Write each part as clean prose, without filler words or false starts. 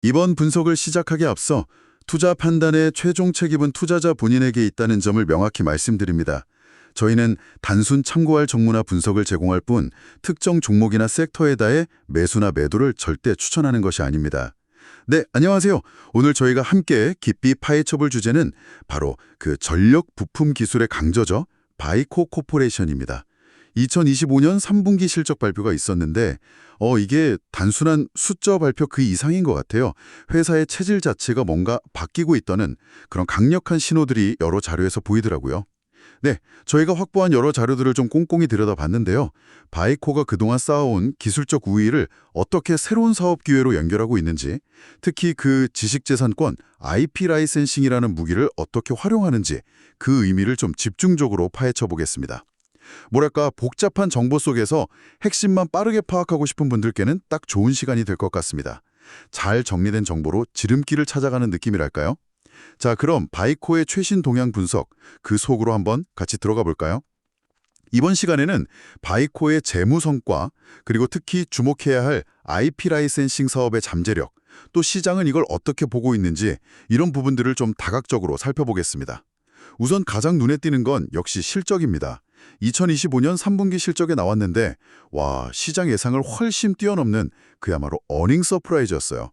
이번 분석을 시작하기에 앞서 투자 판단의 최종 책임은 투자자 본인에게 있다는 점을 명확히 말씀드립니다. 저희는 단순 참고할 정보나 분석을 제공할 뿐 특정 종목이나 섹터에 대해 매수나 매도를 절대 추천하는 것이 아닙니다. 네, 안녕하세요. 오늘 저희가 함께 깊이 파헤쳐볼 주제는 바로 그 전력 부품 기술의 강저죠. 바이코 코퍼레이션입니다. 2025년 3분기 실적 발표가 있었는데 이게 단순한 숫자 발표 그 이상인 것 같아요. 회사의 체질 자체가 뭔가 바뀌고 있다는 그런 강력한 신호들이 여러 자료에서 보이더라고요. 네, 저희가 확보한 여러 자료들을 좀 꼼꼼히 들여다봤는데요. 바이코가 그동안 쌓아온 기술적 우위를 어떻게 새로운 사업 기회로 연결하고 있는지, 특히 그 지식재산권, IP 라이센싱이라는 무기를 어떻게 활용하는지 그 의미를 좀 집중적으로 파헤쳐 보겠습니다. 뭐랄까 복잡한 정보 속에서 핵심만 빠르게 파악하고 싶은 분들께는 딱 좋은 시간이 될 것 같습니다. 잘 정리된 정보로 지름길을 찾아가는 느낌이랄까요? 자, 그럼 바이코의 최신 동향 분석, 그 속으로 한번 같이 들어가 볼까요? 이번 시간에는 바이코의 재무 성과, 그리고 특히 주목해야 할 IP 라이센싱 사업의 잠재력, 또 시장은 이걸 어떻게 보고 있는지 이런 부분들을 좀 다각적으로 살펴보겠습니다. 우선 가장 눈에 띄는 건 역시 실적입니다. 2025년 3분기 실적에 나왔는데 와, 시장 예상을 훨씬 뛰어넘는 그야말로 어닝 서프라이즈였어요.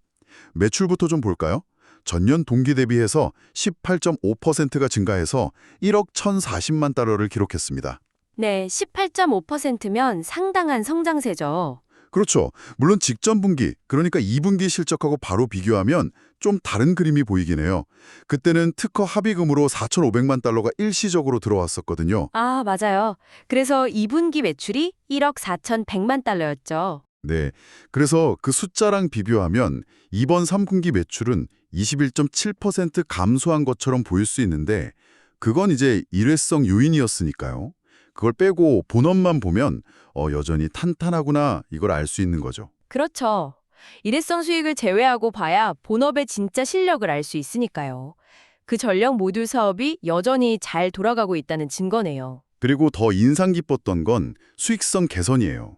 매출부터 좀 볼까요? 전년 동기 대비해서 18.5%가 증가해서 1억 1,040만 달러를 기록했습니다. 네, 18.5%면 상당한 성장세죠. 그렇죠. 물론 직전 분기, 그러니까 2분기 실적하고 바로 비교하면 좀 다른 그림이 보이긴 해요. 그때는 특허 합의금으로 4,500만 달러가 일시적으로 들어왔었거든요. 아, 맞아요. 그래서 2분기 매출이 1억 4,100만 달러였죠. 네. 그래서 그 숫자랑 비교하면 이번 3분기 매출은 21.7% 감소한 것처럼 보일 수 있는데 그건 이제 일회성 요인이었으니까요. 그걸 빼고 본업만 보면 여전히 탄탄하구나 이걸 알 수 있는 거죠. 그렇죠. 일회성 수익을 제외하고 봐야 본업의 진짜 실력을 알 수 있으니까요. 그 전력 모듈 사업이 여전히 잘 돌아가고 있다는 증거네요. 그리고 더 인상 깊었던 건 수익성 개선이에요.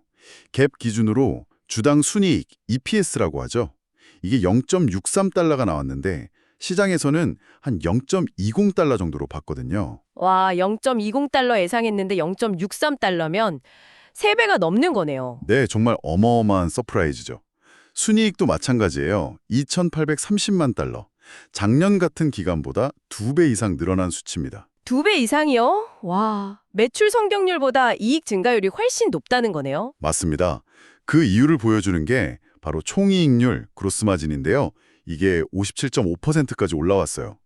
갭 기준으로 주당 순이익, EPS라고 하죠. 이게 0.63달러가 나왔는데 시장에서는 한 0.20달러 정도로 봤거든요. 와, 0.20달러 예상했는데 0.63달러면 3배가 넘는 거네요. 네, 정말 어마어마한 서프라이즈죠. 순이익도 마찬가지예요. 2,830만 달러. 작년 같은 기간보다 2배 이상 늘어난 수치입니다. 2배 이상이요? 와, 매출 성장률보다 이익 증가율이 훨씬 높다는 거네요. 맞습니다. 그 이유를 보여주는 게 바로 총이익률, 그로스마진인데요. 이게 57.5%까지 올라왔어요.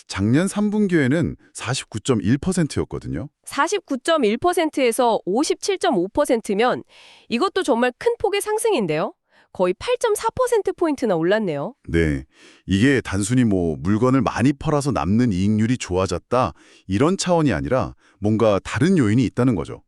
작년 3분기에는 49.1%였거든요. 49.1%에서 57.5%면 이것도 정말 큰 폭의 상승인데요. 거의 8.4%포인트나 올랐네요. 네, 이게 단순히 물건을 많이 팔아서 남는 이익률이 좋아졌다 이런 차원이 아니라 뭔가 다른 요인이 있다는 거죠.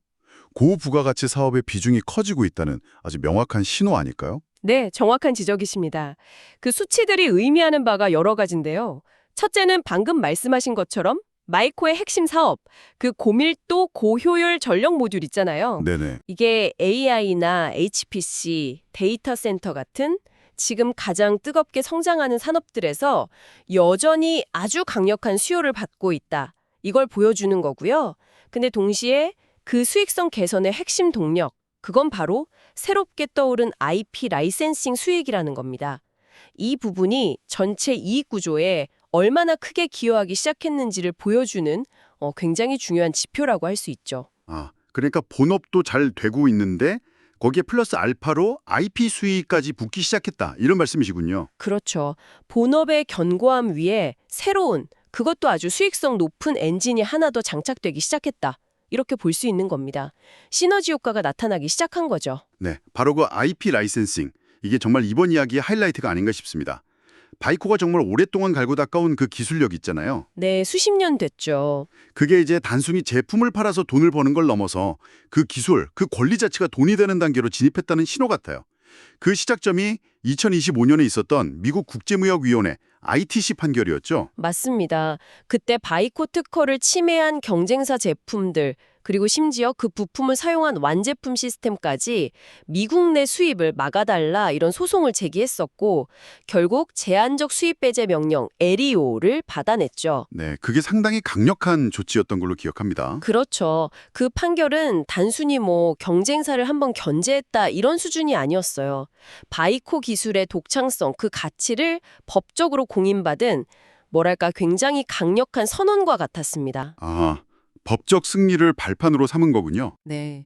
고부가가치 사업의 비중이 커지고 있다는 아주 명확한 신호 아닐까요? 네, 정확한 지적이십니다. 그 수치들이 의미하는 바가 여러 가지인데요. 첫째는 방금 말씀하신 것처럼 마이코의 핵심 사업, 그 고밀도 고효율 전력 모듈 있잖아요. 네네. 이게 AI나 HPC, 데이터 센터 같은 지금 가장 뜨겁게 성장하는 산업들에서 여전히 아주 강력한 수요를 받고 있다. 이걸 보여주는 거고요. 근데 동시에 그 수익성 개선의 핵심 동력, 그건 바로 새롭게 떠오른 IP 라이센싱 수익이라는 겁니다. 이 부분이 전체 이익 구조에 얼마나 크게 기여하기 시작했는지를 보여주는 굉장히 중요한 지표라고 할 수 있죠. 그러니까 본업도 잘 되고 있는데 거기에 플러스 알파로 IP 수익까지 붙기 시작했다. 이런 말씀이시군요. 그렇죠. 본업의 견고함 위에 새로운, 그것도 아주 수익성 높은 엔진이 하나 더 장착되기 시작했다. 이렇게 볼 수 있는 겁니다. 시너지 효과가 나타나기 시작한 거죠. 네, 바로 그 IP 라이센싱. 이게 정말 이번 이야기의 하이라이트가 아닌가 싶습니다. 바이코가 정말 오랫동안 갈고 닦아온 그 기술력 있잖아요. 네, 수십 년 됐죠. 그게 이제 단순히 제품을 팔아서 돈을 버는 걸 넘어서 그 기술, 그 권리 자체가 돈이 되는 단계로 진입했다는 신호 같아요. 그 시작점이 2025년에 있었던 미국 국제무역위원회 ITC 판결이었죠. 맞습니다. 그때 바이코 특허를 침해한 경쟁사 제품들, 그리고 심지어 그 부품을 사용한 완제품 시스템까지 미국 내 수입을 막아달라 이런 소송을 제기했었고 결국 제한적 수입 배제 명령 LEO를 받아냈죠. 네, 그게 상당히 강력한 조치였던 걸로 기억합니다. 그렇죠. 그 판결은 단순히 경쟁사를 한번 견제했다 이런 수준이 아니었어요. 바이코 기술의 독창성, 그 가치를 법적으로 공인받은 굉장히 강력한 선언과 같았습니다. 아, 법적 승리를 발판으로 삼은 거군요. 네.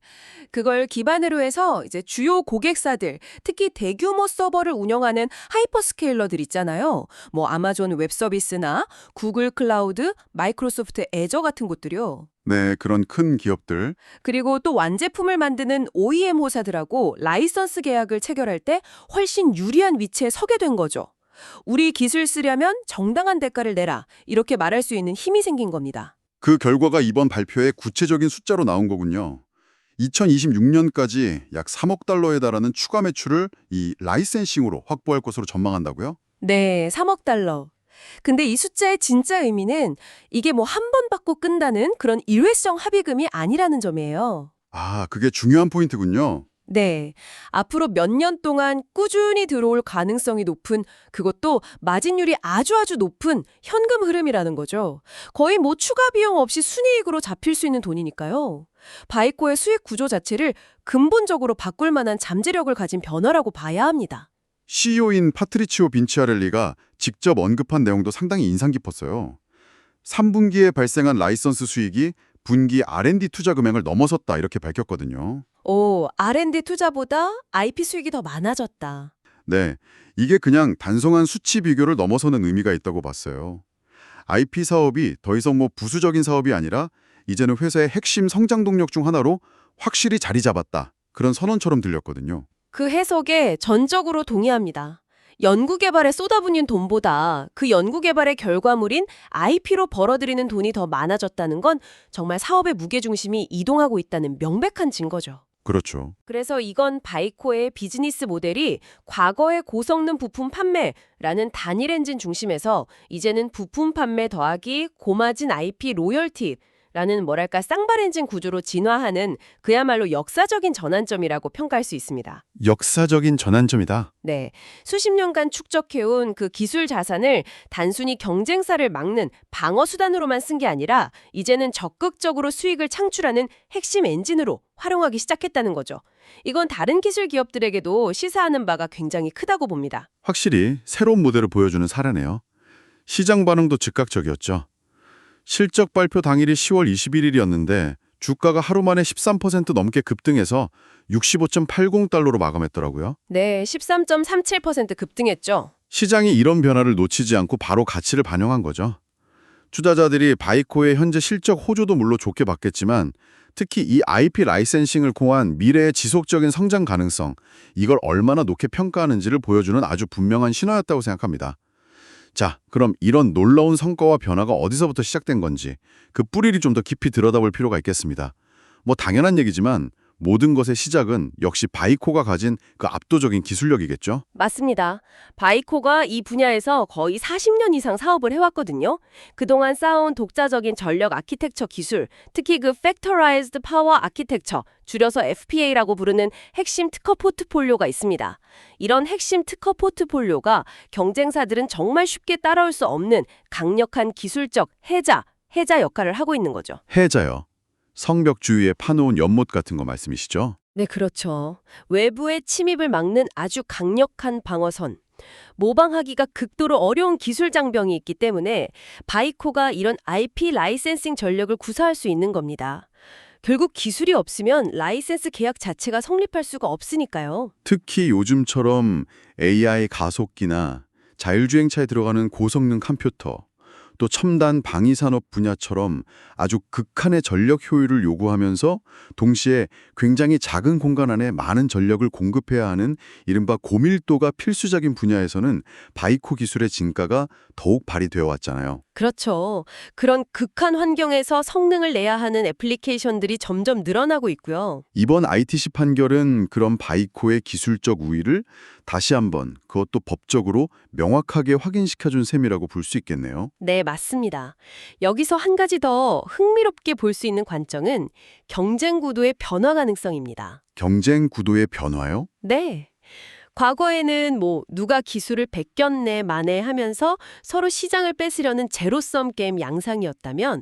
그걸 기반으로 해서 이제 주요 고객사들, 특히 대규모 서버를 운영하는 하이퍼스케일러들 있잖아요. 아마존 웹 서비스나 구글 클라우드, 마이크로소프트 애저 같은 곳들이요. 네, 그런 큰 기업들. 그리고 또 완제품을 만드는 OEM 호사들하고 라이선스 계약을 체결할 때 훨씬 유리한 위치에 서게 된 거죠. 우리 기술 쓰려면 정당한 대가를 내라. 이렇게 말할 수 있는 힘이 생긴 겁니다. 그 결과가 이번 발표에 구체적인 숫자로 나온 거군요. 2026년까지 약 3억 달러에 달하는 추가 매출을 이 라이센싱으로 확보할 것으로 전망한다고요? 네, 3억 달러. 근데 이 숫자의 진짜 의미는 이게 한 번 받고 끈다는 그런 일회성 합의금이 아니라는 점이에요. 아, 그게 중요한 포인트군요. 네. 앞으로 몇 년 동안 꾸준히 들어올 가능성이 높은, 그것도 마진율이 아주 높은 현금 흐름이라는 거죠. 거의 추가 비용 없이 순이익으로 잡힐 수 있는 돈이니까요. 바이코의 수익 구조 자체를 근본적으로 바꿀 만한 잠재력을 가진 변화라고 봐야 합니다. CEO인 파트리치오 빈치아렐리가 직접 언급한 내용도 상당히 인상 깊었어요. 3분기에 발생한 라이선스 수익이 분기 R&D 투자 금액을 넘어섰다 이렇게 밝혔거든요. R&D 투자보다 IP 수익이 더 많아졌다. 네, 이게 그냥 단순한 수치 비교를 넘어서는 의미가 있다고 봤어요. IP 사업이 더 이상 부수적인 사업이 아니라 이제는 회사의 핵심 성장 동력 중 하나로 확실히 자리 잡았다. 그런 선언처럼 들렸거든요. 그 해석에 전적으로 동의합니다. 연구개발에 쏟아붓는 돈보다 그 연구개발의 결과물인 IP로 벌어들이는 돈이 더 많아졌다는 건 정말 사업의 무게중심이 이동하고 있다는 명백한 증거죠. 그렇죠. 그래서 이건 바이코의 비즈니스 모델이 과거의 고성능 부품 판매라는 단일 엔진 중심에서 이제는 부품 판매 더하기 고마진 IP 로열티 라는 쌍발 엔진 구조로 진화하는 그야말로 역사적인 전환점이라고 평가할 수 있습니다. 역사적인 전환점이다. 네, 수십 년간 축적해온 그 기술 자산을 단순히 경쟁사를 막는 방어 수단으로만 쓴 게 아니라 이제는 적극적으로 수익을 창출하는 핵심 엔진으로 활용하기 시작했다는 거죠. 이건 다른 기술 기업들에게도 시사하는 바가 굉장히 크다고 봅니다. 확실히 새로운 모델을 보여주는 사례네요. 시장 반응도 즉각적이었죠. 실적 발표 당일이 10월 21일이었는데 주가가 하루 만에 13% 넘게 급등해서 65.80달러로 마감했더라고요. 네, 13.37% 급등했죠. 시장이 이런 변화를 놓치지 않고 바로 가치를 반영한 거죠. 투자자들이 바이코의 현재 실적 호조도 물론 좋게 봤겠지만 특히 이 IP 라이센싱을 통한 미래의 지속적인 성장 가능성, 이걸 얼마나 높게 평가하는지를 보여주는 아주 분명한 신호였다고 생각합니다. 자, 그럼 이런 놀라운 성과와 변화가 어디서부터 시작된 건지 그 뿌리를 좀 더 깊이 들여다볼 필요가 있겠습니다. 당연한 얘기지만 모든 것의 시작은 역시 바이코가 가진 그 압도적인 기술력이겠죠? 맞습니다. 바이코가 이 분야에서 거의 40년 이상 사업을 해왔거든요. 그동안 쌓아온 독자적인 전력 아키텍처 기술, 특히 그 Factorized Power Architecture, 줄여서 FPA라고 부르는 핵심 특허 포트폴리오가 있습니다. 이런 핵심 특허 포트폴리오가 경쟁사들은 정말 쉽게 따라올 수 없는 강력한 기술적 해자 역할을 하고 있는 거죠. 해자요. 성벽 주위에 파놓은 연못 같은 거 말씀이시죠? 네, 그렇죠. 외부의 침입을 막는 아주 강력한 방어선. 모방하기가 극도로 어려운 기술 장벽이 있기 때문에 바이코가 이런 IP 라이센싱 전력을 구사할 수 있는 겁니다. 결국 기술이 없으면 라이센스 계약 자체가 성립할 수가 없으니까요. 특히 요즘처럼 AI 가속기나 자율주행차에 들어가는 고성능 컴퓨터, 또 첨단 방위산업 분야처럼 아주 극한의 전력 효율을 요구하면서 동시에 굉장히 작은 공간 안에 많은 전력을 공급해야 하는 이른바 고밀도가 필수적인 분야에서는 바이코 기술의 진가가 더욱 발휘되어 왔잖아요. 그렇죠. 그런 극한 환경에서 성능을 내야 하는 애플리케이션들이 점점 늘어나고 있고요. 이번 ITC 판결은 그런 바이코의 기술적 우위를 다시 한번 그것도 법적으로 명확하게 확인시켜준 셈이라고 볼 수 있겠네요. 네, 맞습니다. 여기서 한 가지 더 흥미롭게 볼 수 있는 관점은 경쟁 구도의 변화 가능성입니다. 경쟁 구도의 변화요? 네. 과거에는 누가 기술을 베꼈네 마네 하면서 서로 시장을 뺏으려는 제로섬 게임 양상이었다면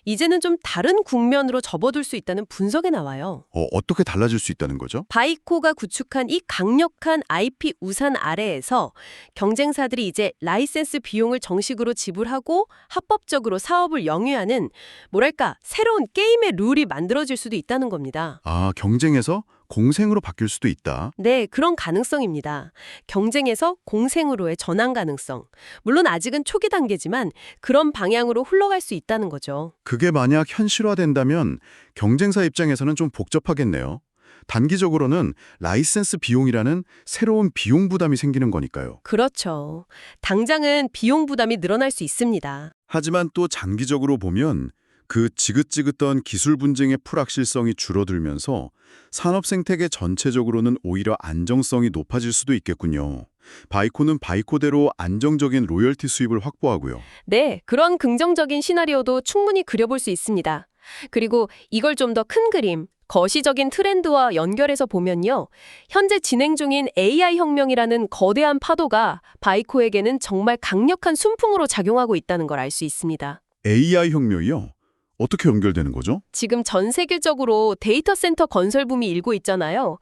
이제는 좀 다른 국면으로 접어들 수 있다는 분석이 나와요. 어떻게 달라질 수 있다는 거죠? 바이코가 구축한 이 강력한 IP 우산 아래에서 경쟁사들이 이제 라이센스 비용을 정식으로 지불하고 합법적으로 사업을 영위하는 뭐랄까 새로운 게임의 룰이 만들어질 수도 있다는 겁니다. 아, 경쟁에서 공생으로 바뀔 수도 있다. 네, 그런 가능성입니다. 경쟁에서 공생으로의 전환 가능성. 물론 아직은 초기 단계지만 그런 방향으로 흘러갈 수 있다는 거죠. 그게 만약 현실화된다면 경쟁사 입장에서는 좀 복잡하겠네요. 단기적으로는 라이센스 비용이라는 새로운 비용 부담이 생기는 거니까요. 그렇죠. 당장은 비용 부담이 늘어날 수 있습니다. 하지만 또 장기적으로 보면 그 지긋지긋던 기술 분쟁의 풀악실성이 줄어들면서 산업 생태계 전체적으로는 오히려 안정성이 높아질 수도 있겠군요. 바이코는 바이코대로 안정적인 로열티 수입을 확보하고요. 네, 그런 긍정적인 시나리오도 충분히 그려볼 수 있습니다. 그리고 이걸 좀 더 큰 그림, 거시적인 트렌드와 연결해서 보면요. 현재 진행 중인 AI 혁명이라는 거대한 파도가 바이코에게는 정말 강력한 순풍으로 작용하고 있다는 걸 알 수 있습니다. AI 혁명이요? 어떻게 연결되는 거죠? 지금 전 세계적으로 데이터 센터 건설 붐이 일고 있잖아요.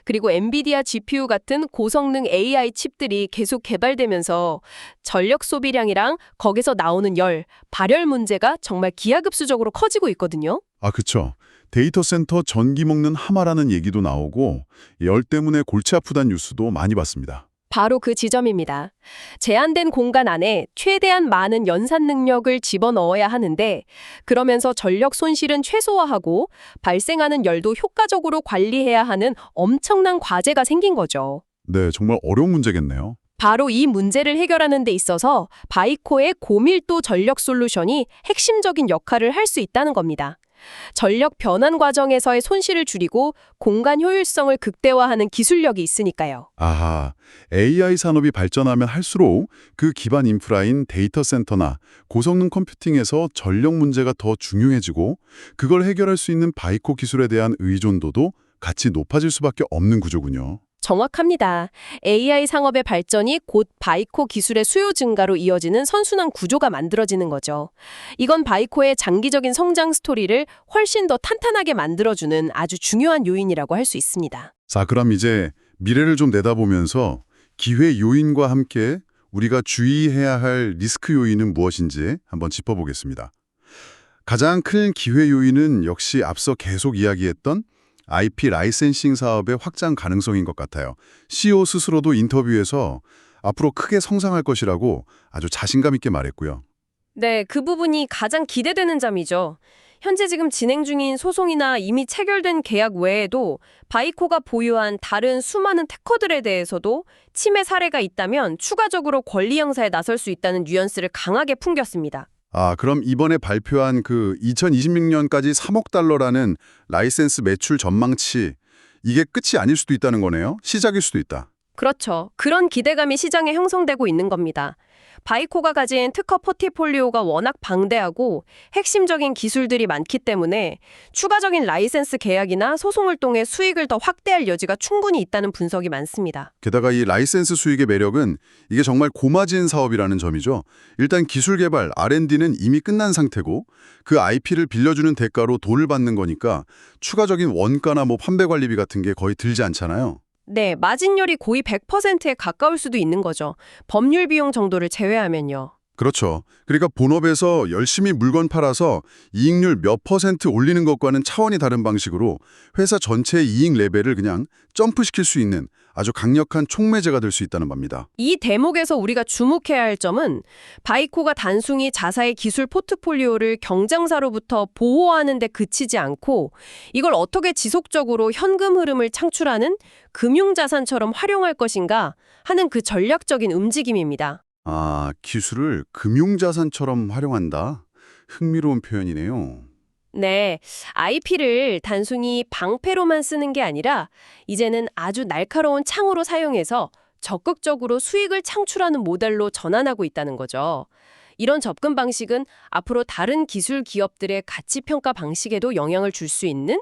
그리고 엔비디아 GPU 같은 고성능 AI 칩들이 계속 개발되면서 전력 소비량이랑 거기서 나오는 열, 발열 문제가 정말 기하급수적으로 커지고 있거든요. 아, 그쵸. 데이터 센터 전기 먹는 하마라는 얘기도 나오고 열 때문에 골치 아프다는 뉴스도 많이 봤습니다. 바로 그 지점입니다. 제한된 공간 안에 최대한 많은 연산 능력을 집어넣어야 하는데 그러면서 전력 손실은 최소화하고 발생하는 열도 효과적으로 관리해야 하는 엄청난 과제가 생긴 거죠. 네, 정말 어려운 문제겠네요. 바로 이 문제를 해결하는 데 있어서 바이코의 고밀도 전력 솔루션이 핵심적인 역할을 할 수 있다는 겁니다. 전력 변환 과정에서의 손실을 줄이고 공간 효율성을 극대화하는 기술력이 있으니까요. 아하, AI 산업이 발전하면 할수록 그 기반 인프라인 데이터 센터나 고성능 컴퓨팅에서 전력 문제가 더 중요해지고 그걸 해결할 수 있는 바이코 기술에 대한 의존도도 같이 높아질 수밖에 없는 구조군요. 정확합니다. AI 상업의 발전이 곧 바이코 기술의 수요 증가로 이어지는 선순환 구조가 만들어지는 거죠. 이건 바이코의 장기적인 성장 스토리를 훨씬 더 탄탄하게 만들어주는 아주 중요한 요인이라고 할 수 있습니다. 자, 그럼 이제 미래를 좀 내다보면서 기회 요인과 함께 우리가 주의해야 할 리스크 요인은 무엇인지 한번 짚어보겠습니다. 가장 큰 기회 요인은 역시 앞서 계속 이야기했던 IP 라이센싱 사업의 확장 가능성인 것 같아요. CEO 스스로도 인터뷰에서 앞으로 크게 성장할 것이라고 아주 자신감 있게 말했고요. 네, 그 부분이 가장 기대되는 점이죠. 현재 지금 진행 중인 소송이나 이미 체결된 계약 외에도 바이코가 보유한 다른 수많은 테커들에 대해서도 침해 사례가 있다면 추가적으로 권리 행사에 나설 수 있다는 뉘앙스를 강하게 풍겼습니다. 아, 그럼 이번에 발표한 그 2026년까지 3억 달러라는 라이센스 매출 전망치, 이게 끝이 아닐 수도 있다는 거네요. 시작일 수도 있다. 그렇죠. 그런 기대감이 시장에 형성되고 있는 겁니다. 바이코가 가진 특허 포트폴리오가 워낙 방대하고 핵심적인 기술들이 많기 때문에 추가적인 라이센스 계약이나 소송을 통해 수익을 더 확대할 여지가 충분히 있다는 분석이 많습니다. 게다가 이 라이센스 수익의 매력은 이게 정말 고마진 사업이라는 점이죠. 일단 기술 개발, R&D는 이미 끝난 상태고 그 IP를 빌려주는 대가로 돈을 받는 거니까 추가적인 원가나 판매 관리비 같은 게 거의 들지 않잖아요. 네, 마진율이 거의 100%에 가까울 수도 있는 거죠. 법률 비용 정도를 제외하면요. 그렇죠. 그러니까 본업에서 열심히 물건 팔아서 이익률 몇 % 올리는 것과는 차원이 다른 방식으로 회사 전체의 이익 레벨을 그냥 점프시킬 수 있는 아주 강력한 촉매제가 될 수 있다는 겁니다. 이 대목에서 우리가 주목해야 할 점은 바이코가 단순히 자사의 기술 포트폴리오를 경쟁사로부터 보호하는 데 그치지 않고 이걸 어떻게 지속적으로 현금 흐름을 창출하는 금융자산처럼 활용할 것인가 하는 그 전략적인 움직임입니다. 아, 기술을 금융자산처럼 활용한다? 흥미로운 표현이네요. 네, IP를 단순히 방패로만 쓰는 게 아니라 이제는 아주 날카로운 창으로 사용해서 적극적으로 수익을 창출하는 모델로 전환하고 있다는 거죠. 이런 접근 방식은 앞으로 다른 기술 기업들의 가치 평가 방식에도 영향을 줄 수 있는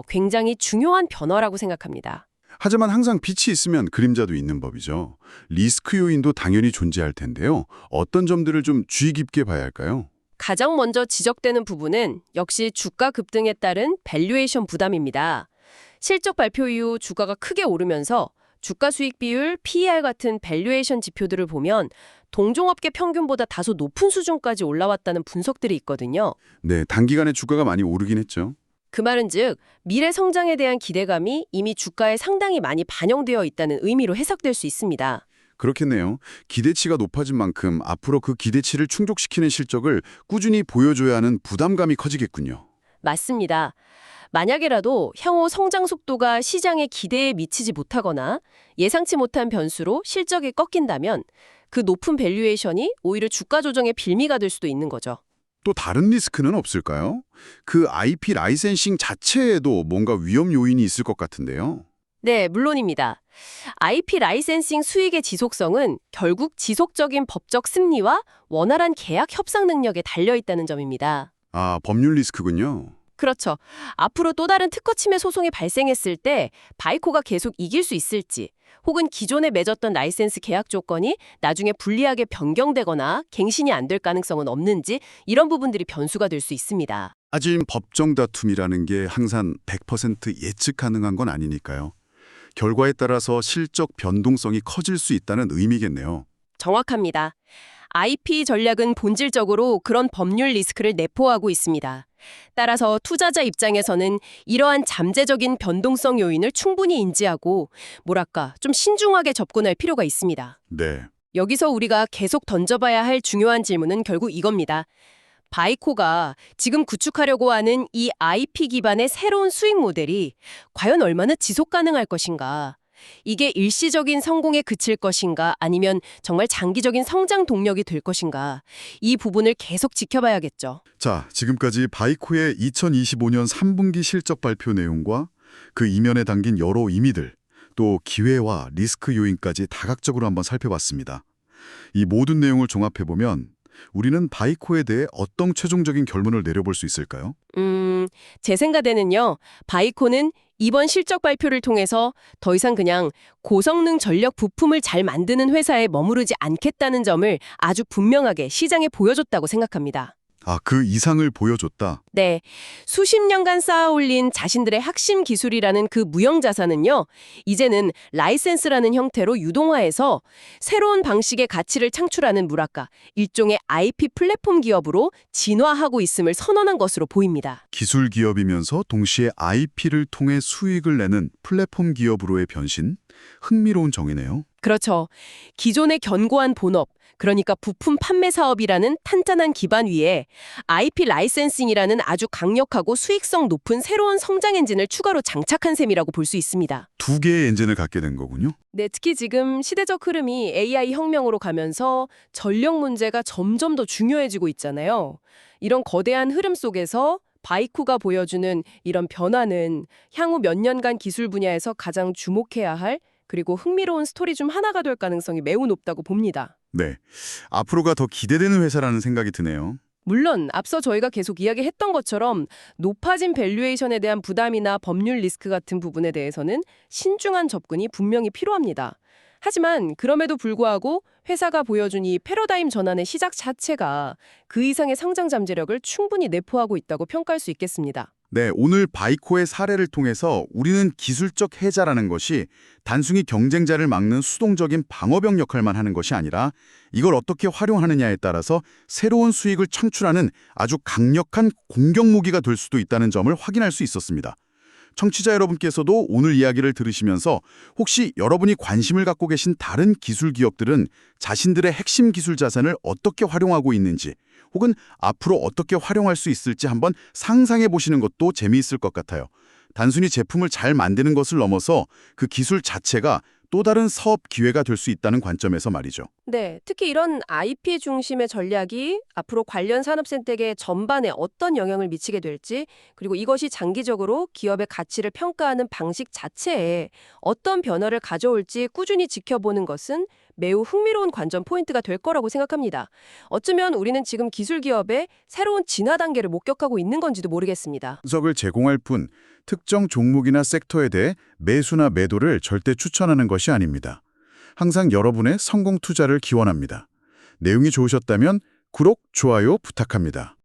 굉장히 중요한 변화라고 생각합니다. 하지만 항상 빛이 있으면 그림자도 있는 법이죠. 리스크 요인도 당연히 존재할 텐데요. 어떤 점들을 좀 주의 깊게 봐야 할까요? 가장 먼저 지적되는 부분은 역시 주가 급등에 따른 밸류에이션 부담입니다. 실적 발표 이후 주가가 크게 오르면서 주가 수익 비율, PER 같은 밸류에이션 지표들을 보면 동종업계 평균보다 다소 높은 수준까지 올라왔다는 분석들이 있거든요. 네, 단기간에 주가가 많이 오르긴 했죠. 그 말은 즉 미래 성장에 대한 기대감이 이미 주가에 상당히 많이 반영되어 있다는 의미로 해석될 수 있습니다. 그렇겠네요. 기대치가 높아진 만큼 앞으로 그 기대치를 충족시키는 실적을 꾸준히 보여줘야 하는 부담감이 커지겠군요. 맞습니다. 만약에라도 향후 성장 속도가 시장의 기대에 미치지 못하거나 예상치 못한 변수로 실적이 꺾인다면 그 높은 밸류에이션이 오히려 주가 조정의 빌미가 될 수도 있는 거죠. 또 다른 리스크는 없을까요? 그 IP 라이센싱 자체에도 뭔가 위험 요인이 있을 것 같은데요. 네, 물론입니다. IP 라이센싱 수익의 지속성은 결국 지속적인 법적 승리와 원활한 계약 협상 능력에 달려있다는 점입니다. 아, 법률 리스크군요. 그렇죠. 앞으로 또 다른 특허 침해 소송이 발생했을 때 바이코가 계속 이길 수 있을지 혹은 기존에 맺었던 라이센스 계약 조건이 나중에 불리하게 변경되거나 갱신이 안 될 가능성은 없는지 이런 부분들이 변수가 될 수 있습니다. 아직 법정 다툼이라는 게 항상 100% 예측 가능한 건 아니니까요. 결과에 따라서 실적 변동성이 커질 수 있다는 의미겠네요. 정확합니다. IP 전략은 본질적으로 그런 법률 리스크를 내포하고 있습니다. 따라서 투자자 입장에서는 이러한 잠재적인 변동성 요인을 충분히 인지하고 좀 신중하게 접근할 필요가 있습니다. 네. 여기서 우리가 계속 던져봐야 할 중요한 질문은 결국 이겁니다. 바이코가 지금 구축하려고 하는 이 IP 기반의 새로운 수익 모델이 과연 얼마나 지속 가능할 것인가? 이게 일시적인 성공에 그칠 것인가 아니면 정말 장기적인 성장 동력이 될 것인가? 이 부분을 계속 지켜봐야겠죠. 자, 지금까지 바이코의 2025년 3분기 실적 발표 내용과 그 이면에 담긴 여러 의미들, 또 기회와 리스크 요인까지 다각적으로 한번 살펴봤습니다. 이 모든 내용을 종합해보면 우리는 바이코에 대해 어떤 최종적인 결론을 내려볼 수 있을까요? 제 생각에는요. 바이코는 이번 실적 발표를 통해서 더 이상 그냥 고성능 전력 부품을 잘 만드는 회사에 머무르지 않겠다는 점을 아주 분명하게 시장에 보여줬다고 생각합니다. 아, 그 이상을 보여줬다. 네, 수십 년간 쌓아올린 자신들의 핵심 기술이라는 그 무형자산은요, 이제는 라이센스라는 형태로 유동화해서 새로운 방식의 가치를 창출하는 일종의 IP 플랫폼 기업으로 진화하고 있음을 선언한 것으로 보입니다. 기술 기업이면서 동시에 IP를 통해 수익을 내는 플랫폼 기업으로의 변신? 흥미로운 정의네요. 그렇죠. 기존의 견고한 본업, 그러니까 부품 판매 사업이라는 탄탄한 기반 위에 IP 라이센싱이라는 아주 강력하고 수익성 높은 새로운 성장 엔진을 추가로 장착한 셈이라고 볼 수 있습니다. 두 개의 엔진을 갖게 된 거군요. 네, 특히 지금 시대적 흐름이 AI 혁명으로 가면서 전력 문제가 점점 더 중요해지고 있잖아요. 이런 거대한 흐름 속에서 바이코가 보여주는 이런 변화는 향후 몇 년간 기술 분야에서 가장 주목해야 할 그리고 흥미로운 스토리 중 하나가 될 가능성이 매우 높다고 봅니다. 네, 앞으로가 더 기대되는 회사라는 생각이 드네요. 물론 앞서 저희가 계속 이야기했던 것처럼 높아진 밸류에이션에 대한 부담이나 법률 리스크 같은 부분에 대해서는 신중한 접근이 분명히 필요합니다. 하지만 그럼에도 불구하고 회사가 보여준 이 패러다임 전환의 시작 자체가 그 이상의 성장 잠재력을 충분히 내포하고 있다고 평가할 수 있겠습니다. 네, 오늘 바이코의 사례를 통해서 우리는 기술적 해자라는 것이 단순히 경쟁자를 막는 수동적인 방어벽 역할만 하는 것이 아니라 이걸 어떻게 활용하느냐에 따라서 새로운 수익을 창출하는 아주 강력한 공격 무기가 될 수도 있다는 점을 확인할 수 있었습니다. 청취자 여러분께서도 오늘 이야기를 들으시면서 혹시 여러분이 관심을 갖고 계신 다른 기술 기업들은 자신들의 핵심 기술 자산을 어떻게 활용하고 있는지 혹은 앞으로 어떻게 활용할 수 있을지 한번 상상해 보시는 것도 재미있을 것 같아요. 단순히 제품을 잘 만드는 것을 넘어서 그 기술 자체가 또 다른 사업 기회가 될 수 있다는 관점에서 말이죠. 네, 특히 이런 IP 중심의 전략이 앞으로 관련 산업 생태계 전반에 어떤 영향을 미치게 될지, 그리고 이것이 장기적으로 기업의 가치를 평가하는 방식 자체에 어떤 변화를 가져올지 꾸준히 지켜보는 것은 매우 흥미로운 관전 포인트가 될 거라고 생각합니다. 어쩌면 우리는 지금 기술 기업의 새로운 진화 단계를 목격하고 있는 건지도 모르겠습니다. 분석을 제공할 뿐 특정 종목이나 섹터에 대해 매수나 매도를 절대 추천하는 것이 아닙니다. 항상 여러분의 성공 투자를 기원합니다. 내용이 좋으셨다면 구독, 좋아요 부탁합니다.